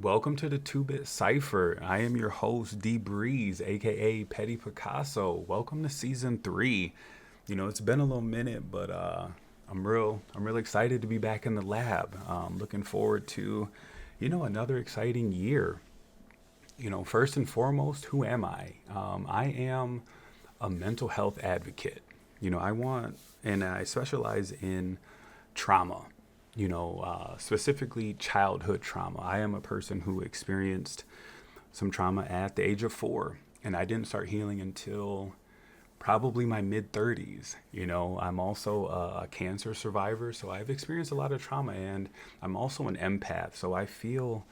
Welcome to the Two Bit Cipher. I am your host, D Breeze, aka Petty Picasso. Welcome to season three. It's been a little minute, but I'm real excited to be back in the lab. Looking forward to, another exciting year. First and foremost, who am I? I am a mental health advocate. And I specialize in trauma, specifically childhood trauma. I am a person who experienced some trauma at the age of 4, and I didn't start healing until probably my mid 30s. I'm also a cancer survivor, so I've experienced a lot of trauma, and I'm also an empath, so I feel,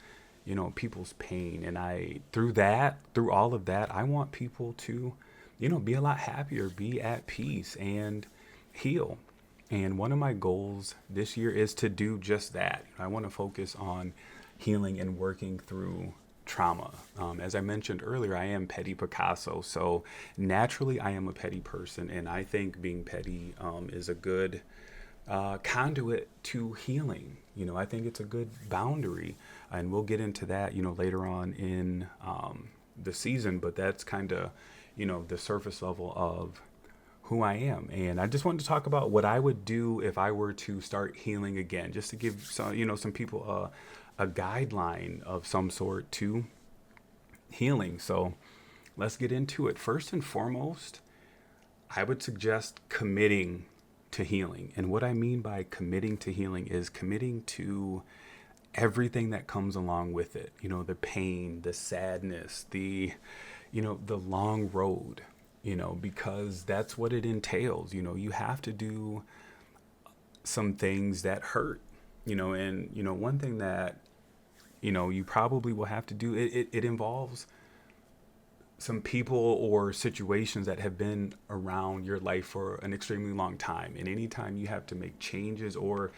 people's pain. And through all of that, I want people to, be a lot happier, be at peace, and heal. And one of my goals this year is to do just that. I want to focus on healing and working through trauma. As I mentioned earlier, I am Petty Picasso. So naturally, I am a petty person. And I think being petty is a good conduit to healing. I think it's a good boundary. And we'll get into that, later on in the season. But that's kind of, the surface level of who I am. And I just wanted to talk about what I would do if I were to start healing again, just to give some people a guideline of some sort to healing. So let's get into it. First and foremost, I would suggest committing to healing. And what I mean by committing to healing is committing to everything that comes along with it. The pain, the sadness, the long road, because that's what it entails. You have to do some things that hurt, and, one thing that, you probably will have to do, it involves some people or situations that have been around your life for an extremely long time. And anytime you have to make changes or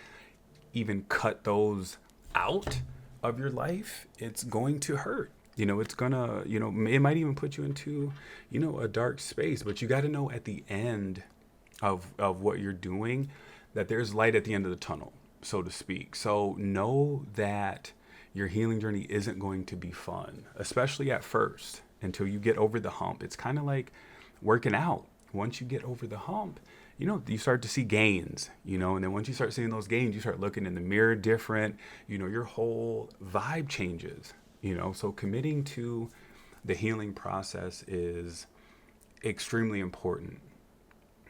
even cut those out of your life, it's going to hurt. It's gonna, it might even put you into, a dark space. But you got to know at the end of what you're doing that there's light at the end of the tunnel, so to speak. So know that your healing journey isn't going to be fun, especially at first, until you get over the hump. It's kind of like working out. Once you get over the hump, you start to see gains, and then once you start seeing those gains, you start looking in the mirror different, your whole vibe changes, so committing to the healing process is extremely important.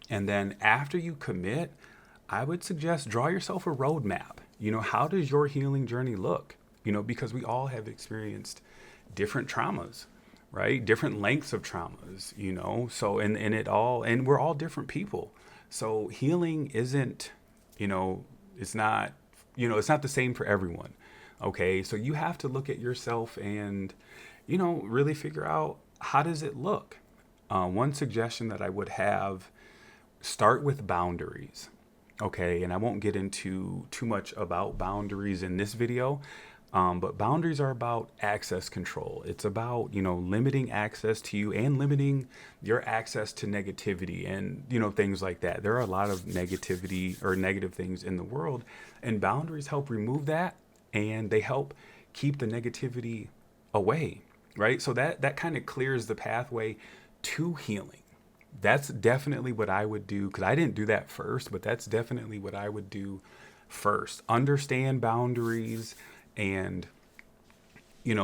And then after you commit, I would suggest draw yourself a roadmap. How does your healing journey look? Because we all have experienced different traumas, right? Different lengths of traumas, so, and we're all different people. So healing isn't, it's not, it's not the same for everyone. Okay. So you have to look at yourself and, really figure out, how does it look? One suggestion that I would have: start with boundaries. Okay. And I won't get into too much about boundaries in this video. But boundaries are about access control. It's about, limiting access to you and limiting your access to negativity and, things like that. There are a lot of negativity or negative things in the world, and boundaries help remove that, and they help keep the negativity away, right? So that kind of clears the pathway to healing. That's definitely what I would do, because I didn't do that first, but that's definitely what I would do first. Understand boundaries and,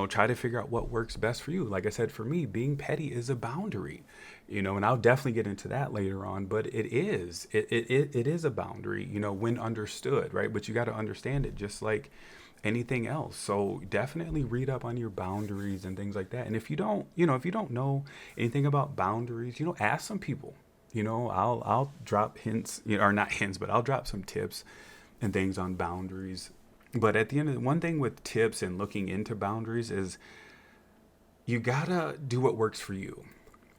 try to figure out what works best for you. Like I said, for me, being petty is a boundary, and I'll definitely get into that later on, but it is a boundary, when understood, right? But you got to understand it just like anything else. So definitely read up on your boundaries and things like that. And if you don't know anything about boundaries, ask some people. I'll drop hints, or not hints, but I'll drop some tips and things on boundaries. But at the end of one thing with tips and looking into boundaries is you gotta do what works for you.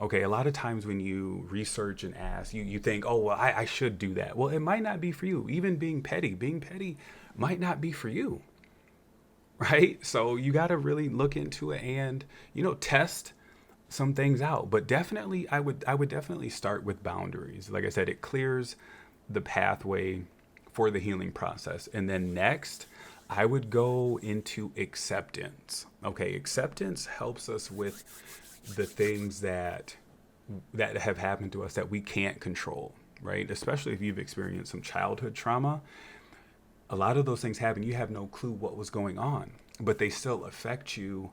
Okay, a lot of times when you research and ask, you think, oh, well, I should do that. Well, it might not be for you. Even being petty might not be for you, right? So you got to really look into it and, test some things out. But definitely, I would definitely start with boundaries. Like I said, it clears the pathway for the healing process. And then next, I would go into acceptance. Okay, acceptance helps us with the things that have happened to us that we can't control, right? Especially if you've experienced some childhood trauma. A lot of those things happen. You have no clue what was going on, but they still affect you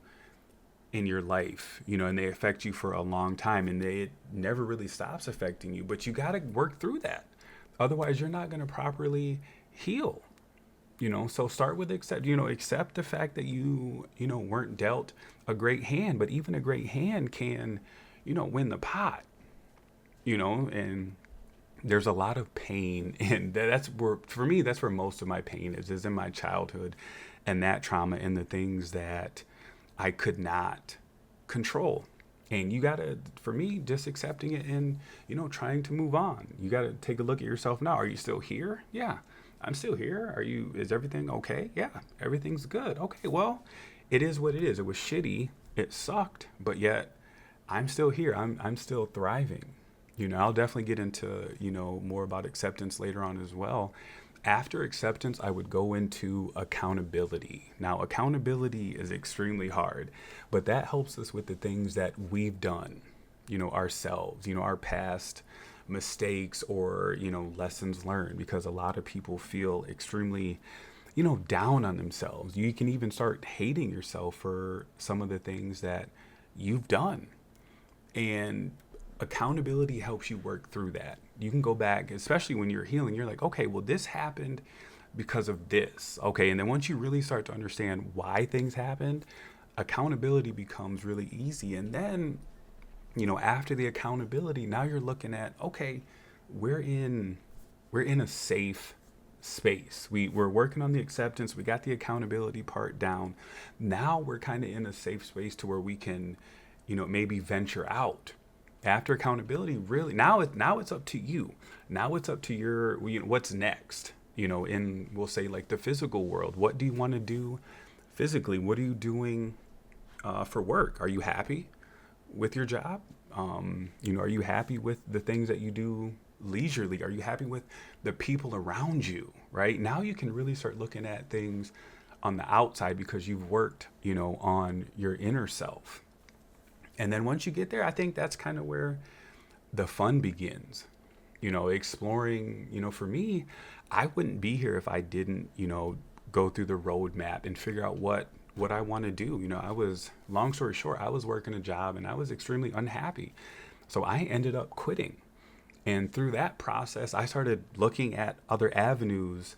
in your life, and they affect you for a long time, and it never really stops affecting you. But you got to work through that. Otherwise, you're not going to properly heal. So start with accept the fact that you weren't dealt a great hand, but even a great hand can, win the pot, and there's a lot of pain, and that's where, for me, that's where most of my pain is in my childhood, and that trauma and the things that I could not control. And you gotta, for me, just accepting it and, trying to move on. You gotta take a look at yourself now. Are you still here? Yeah, I'm still here. Is everything okay? Yeah, everything's good. Okay, well, it is what it is. It was shitty. It sucked, but yet I'm still here. I'm still thriving. I'll definitely get into, more about acceptance later on as well. After acceptance, I would go into accountability. Now, accountability is extremely hard, but that helps us with the things that we've done, ourselves, our past mistakes or, lessons learned, because a lot of people feel extremely, down on themselves. You can even start hating yourself for some of the things that you've done. And accountability helps you work through that. You can go back, especially when you're healing, you're like, okay, well, this happened because of this. Okay. And then once you really start to understand why things happened, accountability becomes really easy. And then, after the accountability, now you're looking at, okay, we're in a safe space. We're working on the acceptance. We got the accountability part down. Now we're kind of in a safe space to where we can, maybe venture out. After accountability, really, now it's up to you. Now it's up to your, what's next. In, we'll say, like the physical world. What do you want to do physically? What are you doing for work? Are you happy with your job? Are you happy with the things that you do leisurely? Are you happy with the people around you? Right now, you can really start looking at things on the outside because you've worked, on your inner self. And then once you get there, I think that's kind of where the fun begins. Exploring, for me, I wouldn't be here if I didn't, go through the roadmap and figure out what I want to do. Long story short, I was working a job and I was extremely unhappy. So I ended up quitting. And through that process, I started looking at other avenues,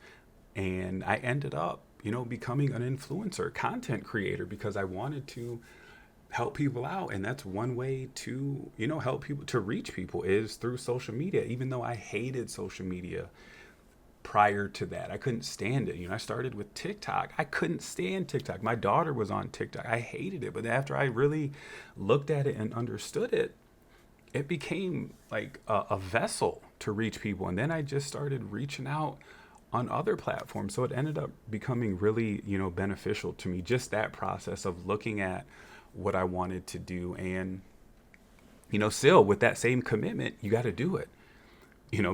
and I ended up, becoming an influencer, content creator, because I wanted to help people out. And that's one way to, help people, to reach people, is through social media. Even though I hated social media prior to that, I couldn't stand it. I started with TikTok. I couldn't stand TikTok. My daughter was on TikTok. I hated it. But after I really looked at it and understood it, it became like a vessel to reach people. And then I just started reaching out on other platforms. So it ended up becoming really, beneficial to me. Just that process of looking at what I wanted to do. And, still with that same commitment, you got to do it,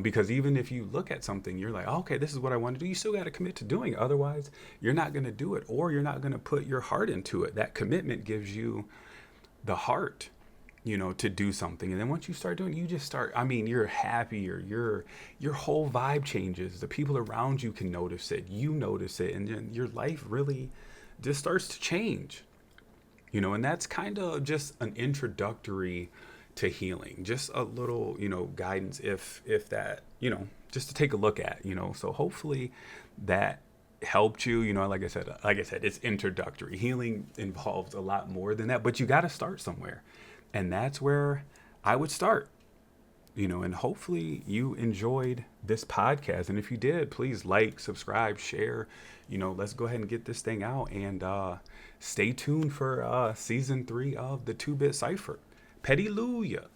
because even if you look at something, you're like, oh, okay, this is what I want to do. You still got to commit to doing it. Otherwise, you're not going to do it, or you're not going to put your heart into it. That commitment gives you the heart, to do something. And then once you start doing it, you just start, you're happier, your whole vibe changes. The people around you can notice it, you notice it, and then your life really just starts to change. And that's kind of just an introductory to healing, just a little, guidance, if that, just to take a look at, so hopefully that helped you. Like I said, it's introductory. Healing involves a lot more than that, but you got to start somewhere. And that's where I would start, and hopefully you enjoyed this podcast. And if you did, please like, subscribe, share, let's go ahead and get this thing out, and stay tuned for season 3 of the 2-Bit Cipher. Petty Luya.